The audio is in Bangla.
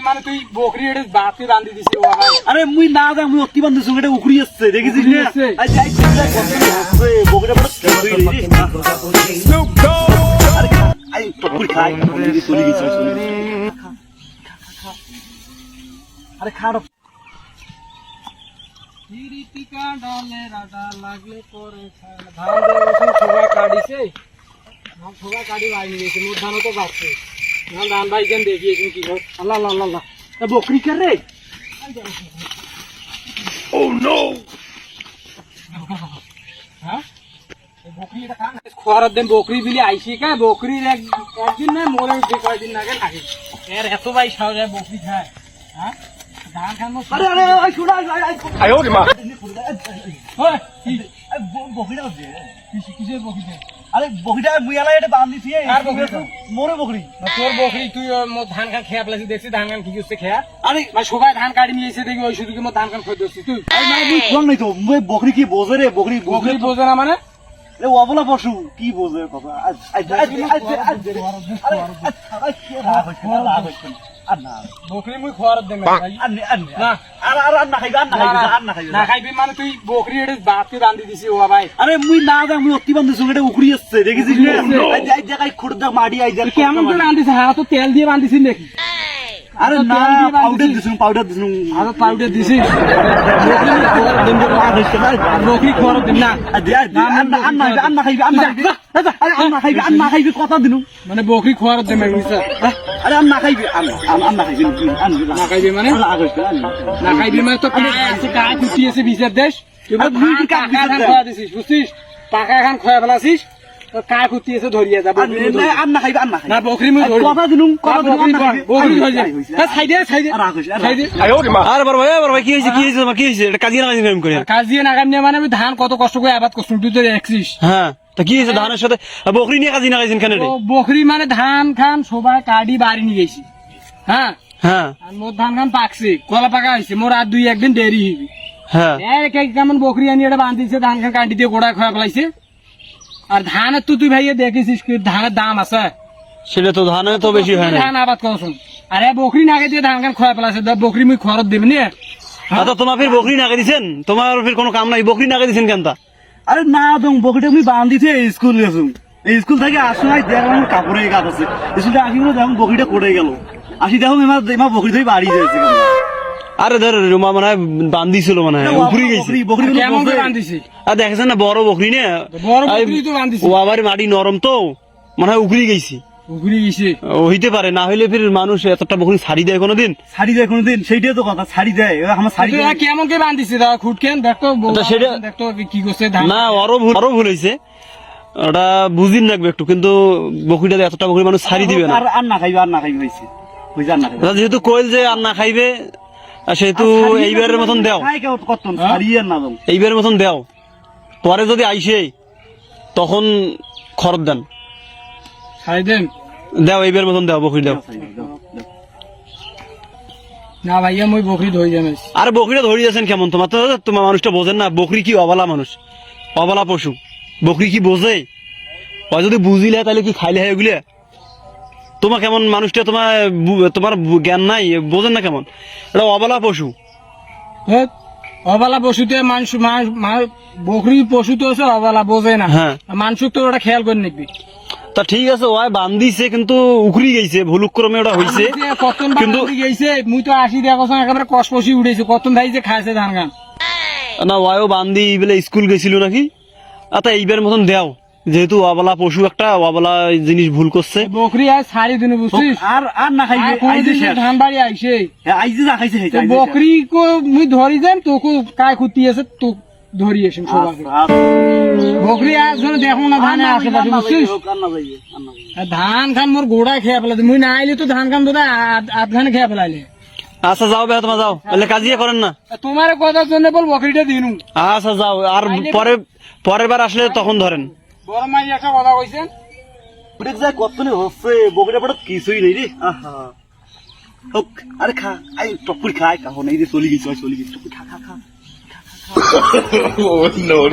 মানে তুই বকরি বাতি বান্ধি দিছি আরে মুই না যা মুই অতি বান্ধি এটা উকড়ি আসছে দেখেছিস আরে খা লাগলে পরে সবাই কাটিছে সবাই কাটি বাইরে গেছে মোট ধানও তো বাড়ছে ধান ভাই কেন দেখিয়েছেন কি আল্লাহ আল্লাহ আল্লাহ বকরি কার রে হ্যাঁ বকরি এটা খান খোয়ার দিন বকরি বিলি আইসি কা বকরির একদিন না মোরে কয়েকদিন আগে থাকে এর এত ভাই সারা বকরি খায় হ্যাঁ ধান খান আরে আরে শোনা আয় ওরে মা বকরিটা কিসের বকরি আরে বকরিটা মুই আলা এটা বান্ধিছি আর বকরি মোরে বকরি তোর বকরি তুই ধান খান খেয়া ফেলাছি দেখছি ধান খান কি করছে খেয়া আরে সবাই ধান কাটি নিয়ে এসে দেখি ওই শুধু কি ধান খান খেয়ে দিচ্ছি তুই নাই তো বকরি কি বোঝে রে বকরি বকরি বোঝে না মানে অবলা পশু কি বোঝে কথা বকরি মুই খোয়ার দেব না খাইবি মানে তুই বকরি এটা বাতি বান্ধি দিছি ও ভাই আরে মুই না যা মুই অতি বান্ধিছি এটা উকড়ি আসছে দেখেছিস খুঁড়দা মাটি আই কেমন করে বান্ধিছে হ্যাঁ তো তেল দিয়ে বান্ধিছি নাকি আরে না পাউডার দিছুন আরে পাউডার দিছি বকরি খোয়ার দেব না আন্না খাইবি কথা দিনু মানে বকরি খোয়ার দেব আরে আন্না খাইবি না খাইবি মানে না খাইবি মানে তো কাজ কুটিয়েছে বিচার দেশ বুঝছিস টাকা এখন খোয়া ফেলাছিস কায় কুটিয়েছে ধরিয়ে যাবো আন্না খাইবি না বকরি মুই কথা দিনু বকরি হয়ে যায় সাইডে আরে বড় ভাই কি হয়েছে এটা কাজিয়া নাগাম করে কাজিয়া নাগাম নিয়ে মানে আমি ধান কত কষ্ট করে আবাদ করছি তুই তো দেখছিস হ্যাঁ তা কি হয়েছে ধানের সাথে বকরি নিয়ে কাজিয়া নাগাইছেন কেন বকরি মানে ধান খান সবাই কাটি বাড়ি নিয়ে গেছি হ্যাঁ হ্যাঁ আর মোর ধান খান পাকছে কলা পাকা হয়েছে মোর আর দুই একদিন দেরি হইবি হ্যাঁ কেমন বকরি আনি এটা বান্ধিছে ধান খান কাটি দিয়ে গোড়া খোয়া ফেলাইছে আর ধানের তো তুই ভাইয়া দেখেছিস ধানের দাম আছে সেটা তো ধানের তো বেশি হয় না ধান আবাদ করছুন আরে বকরি নাগে দিয়ে ধান খান খোয়া ফেলাছে বকরি মুই খরচ দেবে নি আচ্ছা তোমার ফির বকরি নাগে দিছেন তোমার ফির কোনো কাম নাই বকরি নাগে দিছেন কেন তা আরে না তুমি বকরিটা আমি বান্ধিছে স্কুল গেছুন স্কুল থেকে আসুন দেখলাম কাপড়ের কাজ আছে স্কুলটা আসি দেখুন বকরিটা করে গেল আসি দেখুন এবার বকরি থেকে বাড়ি যাচ্ছে আরে ধর রুমা মনে হয় বান্ধিছিল মনে হয় উপরে গেছে কেমন করে বান্ধিছে আর দেখেছেন না বড় বকরি না বড় বকরি তো বান্ধিছে ও আবার মাটি নরম তো মনে হয় উপরে গেছি উগরি গেছে হইতে পারে না হইলে ফির মানুষ এতটা বকরি ছাড়ি দেয় কোনোদিন সেইটাই তো কথা ছাড়ি দেয় আমার ছাড়ি কেমন কে বান্ধিছে দাদা খুটকেন দেখতো দেখতো কি করছে না ওরও ভুল হয়েছে ওটা বুঝিন রাখবে একটু কিন্তু বকরিটা এতটা বকরি মানুষ ছাড়ি দিবে না আর না খাইবে হয়েছে যেহেতু কইল যে আর না খাইবে সেহেতু এইবারের মতন দেও এইবারের মতন দেও পরে যদি আইসে তখন খরচ দেন দেও এইবার মতন দেও বকরি দেও না ভাইয়া মই বকরি ধরে যাবে আরে বকরিটা ধরে যাচ্ছেন কেমন তোমার মানুষটা বোঝেন না বকরি কি অবলা মানুষ অবলা পশু বকরি কি বোঝে ও যদি বুঝিলে তাহলে কি খাইলে হয় ওগুলো তোমার কেমন মানুষটা তোমার জ্ঞান নাই বোঝেন না কেমন এটা অবলা পশু অবলা পশুতে মানুষ বকরি পশু তো আছে অবলা বোঝে না হ্যাঁ মানুষ তো ওটা খেয়াল করে নিবি তা ঠিক আছে ওই বান্ধিছে কিন্তু উখরি গেছে ভুলুক্রমে ওটা হইছে কিন্তু গেছে মুই তো আসি দেখো একেবারে কষকষি উঠেছে কতন ভাই যে খাইছে ধান গান না ওয়াও বান্ধি বলে স্কুল গেছিল নাকি আচ্ছা এইবার মতন দেও যেহেতু অবলা পশু একটা অবলা জিনিস ভুল করছে বকরি আর ছাড়ি দিন বুঝছিস আর না খাইবে ধান বাড়ি আইছে আইছে না খাইছে বকরি কো মুই ধরি যান তোকে কায় খুঁতি আছে তো ধরিয়েছেন সবাই বকরি আর জন্য দেখো না ধানে আশেপাশে বুঝছিস ধান খান মোর গোড়া খেয়ে ফেলাতে মুই না আইলে তো ধান খান তোরা আধ খানে খেয়ে ফেলাইলে আচ্ছা যাও বে তোমার যাও তাহলে কাজিয়ে করেন না তোমার কথার জন্য বল বকরিটা দিনু আচ্ছা যাও আর পরের বার আসলে তখন ধরেন বড় মাই একটা কথা কইছেন ওটা যা কতনে হচ্ছে বকরিটা পড়া কিছুই নেই রে আহা আরে খা আই টপুর খাই কাহো নেই রে চলি গেছে টপুর খা Oh, no.